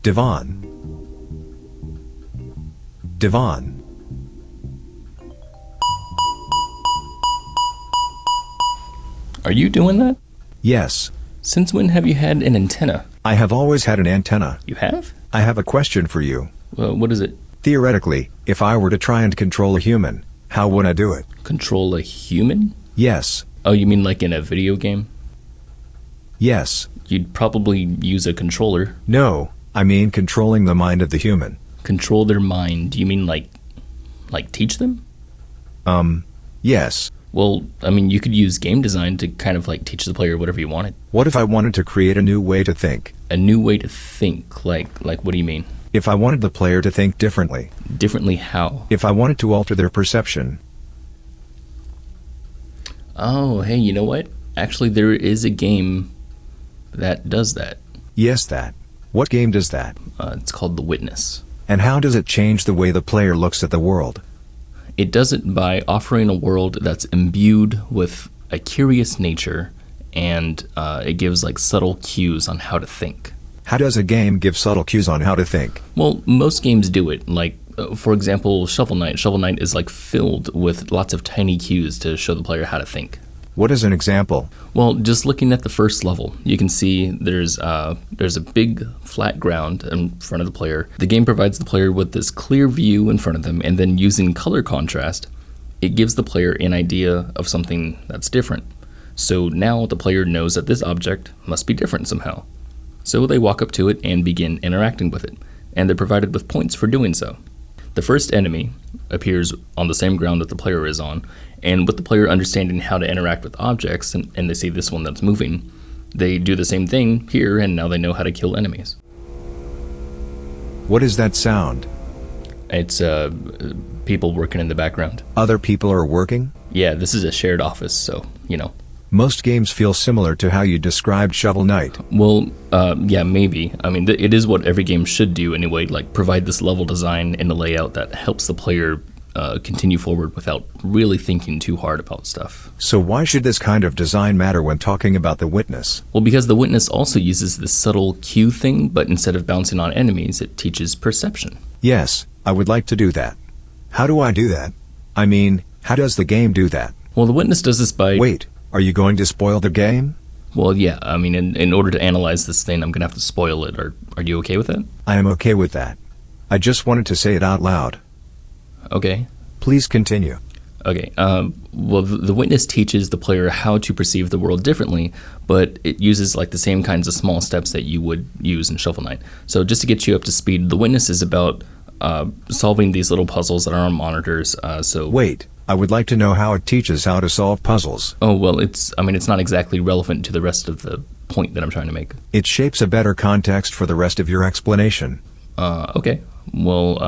Devon. Devon. Are you doing that? Yes. Since when have you had an antenna? I have always had an antenna. You have? I have a question for you. What is it? Theoretically, if I were to try and control a human, how would I do it? Control a human? Yes. Oh, you mean like in a video game? Yes. You'd probably use a controller. No, I mean controlling the mind of the human. Control their mind? You mean like teach them? Yes. Well, I mean, you could use game design to kind of like teach the player whatever you wanted. What if I wanted to create a new way to think? A new way to think? Like what do you mean? If I wanted the player to think differently. Differently how? If I wanted to alter their perception. Oh, hey, you know what? Actually, there is a game that does that. Yes, that. What game does that? It's called The Witness. And how does it change the way the player looks at the world? It does it by offering a world that's imbued with a curious nature, and it gives like subtle cues on how to think. How does a game give subtle cues on how to think? Well, most games do it. Like, for example, Shovel Knight. Shovel Knight is like filled with lots of tiny cues to show the player how to think. What is an example? Well, just looking at the first level, you can see there's a big flat ground in front of the player. The game provides the player with this clear view in front of them, and then using color contrast, it gives the player an idea of something that's different. So now the player knows that this object must be different somehow. So they walk up to it and begin interacting with it, and they're provided with points for doing so. The first enemy appears on the same ground that the player is on, and with the player understanding how to interact with objects, and they see this one that's moving, they do the same thing here, and now they know how to kill enemies. What is that sound? It's people working in the background. Other people are working? Yeah, this is a shared office, so, you know. Most games feel similar to how you described Shovel Knight. Well, yeah, maybe. I mean, it is what every game should do anyway, like provide this level design and a layout that helps the player continue forward without really thinking too hard about stuff. So why should this kind of design matter when talking about The Witness? Well, because The Witness also uses this subtle cue thing, but instead of bouncing on enemies, it teaches perception. Yes, I would like to do that. How do I do that? I mean, how does the game do that? Well, The Witness does this by... Wait, are you going to spoil the game? Well, yeah, I mean, in order to analyze this thing, I'm going to have to spoil it. Are you okay with that? I am okay with that. I just wanted to say it out loud. Okay. Please continue. Okay, well, the Witness teaches the player how to perceive the world differently, but it uses like the same kinds of small steps that you would use in Shovel Knight. So just to get you up to speed, the Witness is about solving these little puzzles that are on monitors. Wait, I would like to know how it teaches how to solve puzzles. Oh, well, it's not exactly relevant to the rest of the point that I'm trying to make. It shapes a better context for the rest of your explanation. Okay. Well,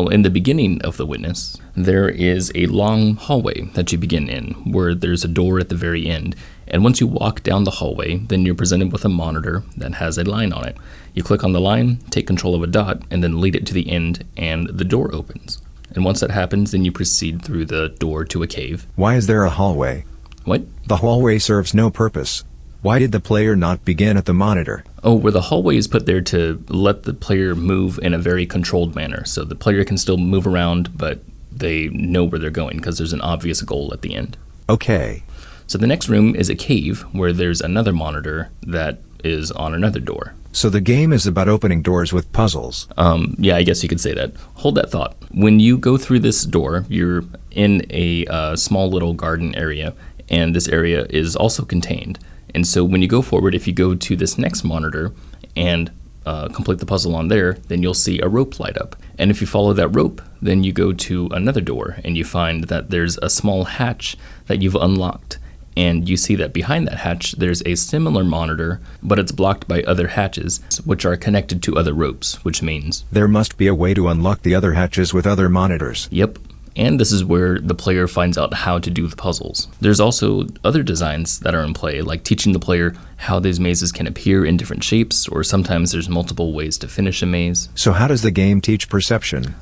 in the beginning of The Witness, there is a long hallway that you begin in, where there's a door at the very end. And once you walk down the hallway, then you're presented with a monitor that has a line on it. You click on the line, take control of a dot, and then lead it to the end, and the door opens. And once that happens, then you proceed through the door to a cave. Why is there a hallway? What? The hallway serves no purpose. Why did the player not begin at the monitor? Oh, where the hallway is put there to let the player move in a very controlled manner. So the player can still move around, but they know where they're going because there's an obvious goal at the end. Okay. So the next room is a cave where there's another monitor that is on another door. So the game is about opening doors with puzzles. Yeah, I guess you could say that. Hold that thought. When you go through this door, you're in a small little garden area, and this area is also contained. And so when you go forward, if you go to this next monitor and complete the puzzle on there, then you'll see a rope light up. And if you follow that rope, then you go to another door and you find that there's a small hatch that you've unlocked. And you see that behind that hatch, there's a similar monitor, but it's blocked by other hatches, which are connected to other ropes, which means... There must be a way to unlock the other hatches with other monitors. Yep. And this is where the player finds out how to do the puzzles. There's also other designs that are in play, like teaching the player how these mazes can appear in different shapes, or sometimes there's multiple ways to finish a maze. So how does the game teach perception?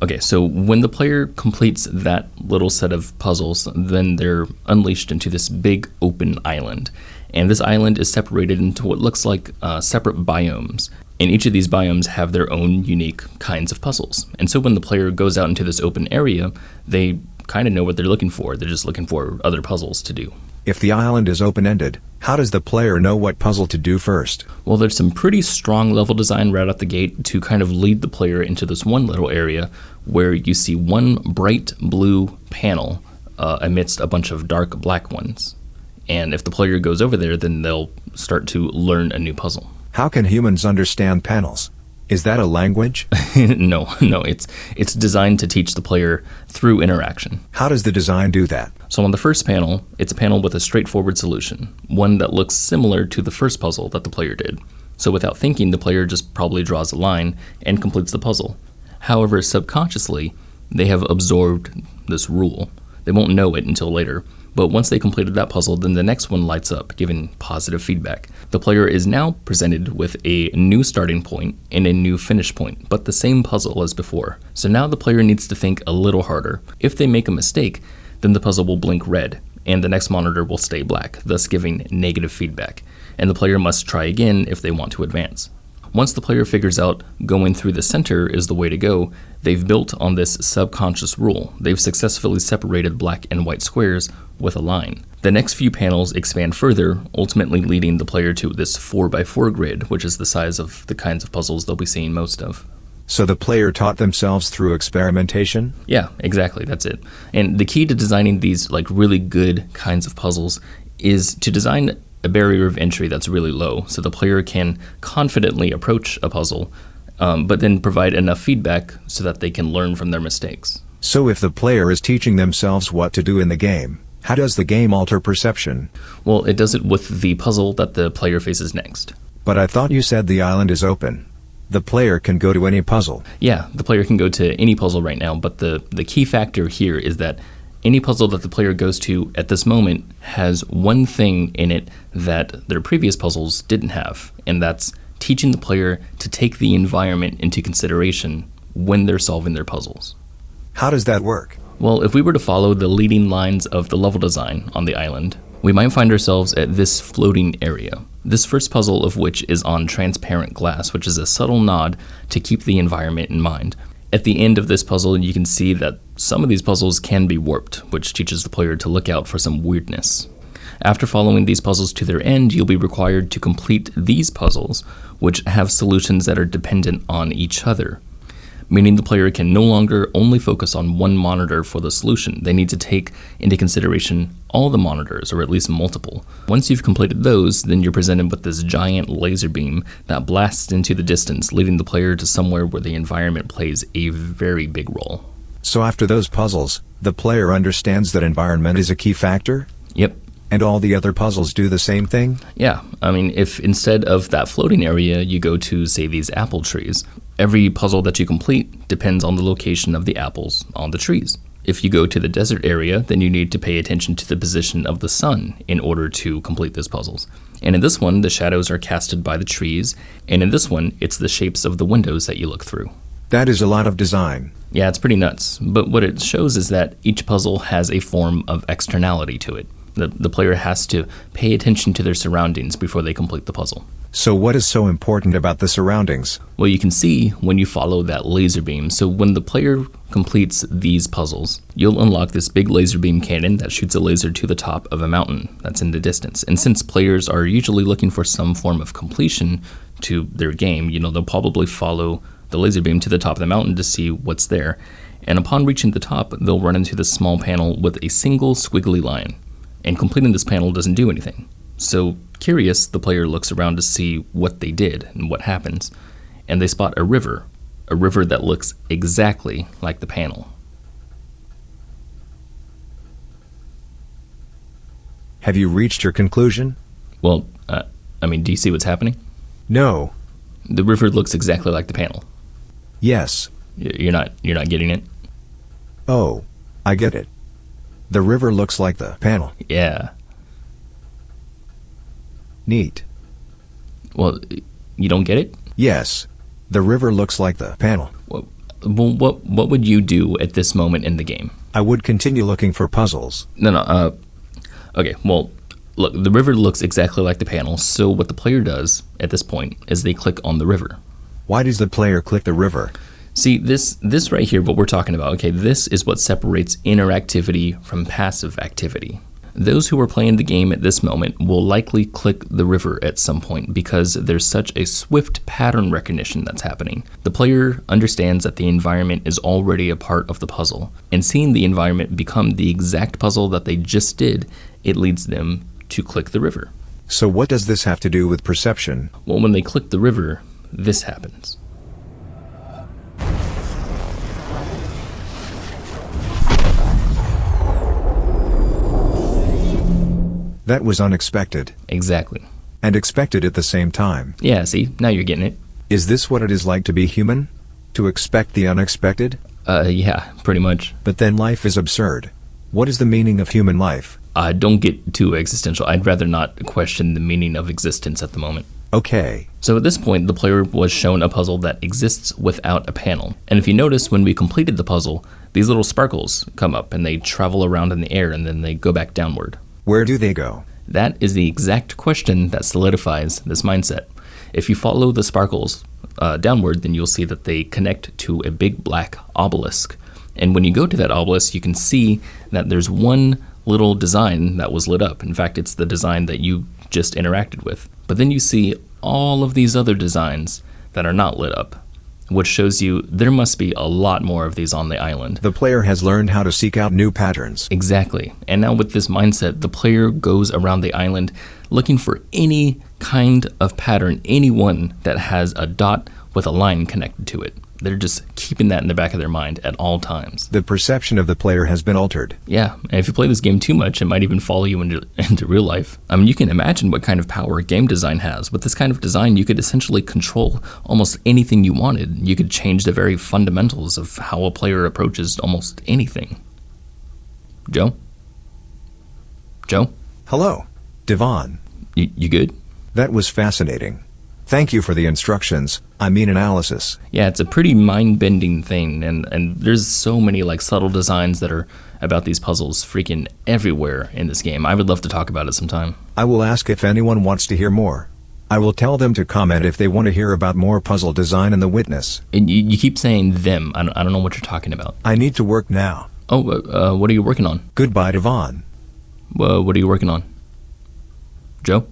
Okay, so when the player completes that little set of puzzles, then they're unleashed into this big open island. And this island is separated into what looks like separate biomes. And each of these biomes have their own unique kinds of puzzles. And so when the player goes out into this open area, they kind of know what they're looking for. They're just looking for other puzzles to do. If the island is open-ended, how does the player know what puzzle to do first? Well, there's some pretty strong level design right out the gate to kind of lead the player into this one little area where you see one bright blue panel amidst a bunch of dark black ones. And if the player goes over there, then they'll start to learn a new puzzle. How can humans understand panels? Is that a language? No, it's designed to teach the player through interaction. How does the design do that? So on the first panel, it's a panel with a straightforward solution, one that looks similar to the first puzzle that the player did. So without thinking, the player just probably draws a line and completes the puzzle. However, subconsciously, they have absorbed this rule. They won't know it until later. But once they completed that puzzle, then the next one lights up, giving positive feedback. The player is now presented with a new starting point and a new finish point, but the same puzzle as before. So now the player needs to think a little harder. If they make a mistake, then the puzzle will blink red, and the next monitor will stay black, thus giving negative feedback. And the player must try again if they want to advance. Once the player figures out going through the center is the way to go, they've built on this subconscious rule. They've successfully separated black and white squares with a line. The next few panels expand further, ultimately leading the player to this 4x4 grid, which is the size of the kinds of puzzles they'll be seeing most of. So the player taught themselves through experimentation? Yeah, exactly, that's it. And the key to designing these really good kinds of puzzles is to design a barrier of entry that's really low, so the player can confidently approach a puzzle, but then provide enough feedback so that they can learn from their mistakes. So if the player is teaching themselves what to do in the game, how does the game alter perception? Well, it does it with the puzzle that the player faces next. But I thought you said the island is open. The player can go to any puzzle. Yeah, the player can go to any puzzle right now, but the key factor here is that any puzzle that the player goes to at this moment has one thing in it that their previous puzzles didn't have, and that's teaching the player to take the environment into consideration when they're solving their puzzles. How does that work? Well, if we were to follow the leading lines of the level design on the island, we might find ourselves at this floating area. This first puzzle of which is on transparent glass, which is a subtle nod to keep the environment in mind. At the end of this puzzle, you can see that some of these puzzles can be warped, which teaches the player to look out for some weirdness. After following these puzzles to their end, you'll be required to complete these puzzles, which have solutions that are dependent on each other, meaning the player can no longer only focus on one monitor for the solution. They need to take into consideration all the monitors, or at least multiple. Once you've completed those, then you're presented with this giant laser beam that blasts into the distance, leading the player to somewhere where the environment plays a very big role. So after those puzzles, the player understands that environment is a key factor? Yep. And all the other puzzles do the same thing? Yeah, I mean, if instead of that floating area, you go to, say, these apple trees, every puzzle that you complete depends on the location of the apples on the trees. If you go to the desert area, then you need to pay attention to the position of the sun in order to complete those puzzles. And in this one, the shadows are casted by the trees, and in this one, it's the shapes of the windows that you look through. That is a lot of design. Yeah, it's pretty nuts, but what it shows is that each puzzle has a form of externality to it. The player has to pay attention to their surroundings before they complete the puzzle. So what is so important about the surroundings? Well, you can see when you follow that laser beam. So when the player completes these puzzles, you'll unlock this big laser beam cannon that shoots a laser to the top of a mountain that's in the distance. And since players are usually looking for some form of completion to their game, they'll probably follow the laser beam to the top of the mountain to see what's there. And upon reaching the top, they'll run into this small panel with a single squiggly line. And completing this panel doesn't do anything. So, curious, the player looks around to see what they did and what happens, and they spot a river that looks exactly like the panel. Have you reached your conclusion? Well, do you see what's happening? No. The river looks exactly like the panel. Yes. You're not getting it? Oh, I get it. The river looks like the panel. Yeah. Neat. Well, you don't get it? Yes. The river looks like the panel. Well, what would you do at this moment in the game? I would continue looking for puzzles. No. Okay, well, look, the river looks exactly like the panel, so what the player does at this point is they click on the river. Why does the player click the river? See, this right here, what we're talking about, okay, this is what separates interactivity from passive activity. Those who are playing the game at this moment will likely click the river at some point because there's such a swift pattern recognition that's happening. The player understands that the environment is already a part of the puzzle, and seeing the environment become the exact puzzle that they just did, it leads them to click the river. So what does this have to do with perception? Well, when they click the river, this happens. That was unexpected. Exactly. And expected at the same time. Yeah, see, now you're getting it. Is this what it is like to be human? To expect the unexpected? Yeah, pretty much. But then life is absurd. What is the meaning of human life? Don't get too existential. I'd rather not question the meaning of existence at the moment. Okay. So at this point, the player was shown a puzzle that exists without a panel. And if you notice, when we completed the puzzle, these little sparkles come up and they travel around in the air and then they go back downward. Where do they go? That is the exact question that solidifies this mindset. If you follow the sparkles downward, then you'll see that they connect to a big black obelisk. And when you go to that obelisk, you can see that there's one little design that was lit up. In fact, it's the design that you just interacted with. But then you see all of these other designs that are not lit up, which shows you there must be a lot more of these on the island. The player has learned how to seek out new patterns. Exactly. And now with this mindset, the player goes around the island looking for any kind of pattern, any one that has a dot with a line connected to it. They're just keeping that in the back of their mind at all times. The perception of the player has been altered. Yeah, and if you play this game too much, it might even follow you into real life. I mean, you can imagine what kind of power game design has. With this kind of design, you could essentially control almost anything you wanted. You could change the very fundamentals of how a player approaches almost anything. Joe? Joe? Hello, Devon. You good? That was fascinating. Thank you for the instructions, analysis. Yeah, it's a pretty mind-bending thing, and there's so many like subtle designs that are about these puzzles freaking everywhere in this game. I would love to talk about it sometime. I will ask if anyone wants to hear more. I will tell them to comment if they want to hear about more puzzle design in The Witness. And you keep saying them. I don't know what you're talking about. I need to work now. Oh, what are you working on? Goodbye, Devon. What are you working on? Joe?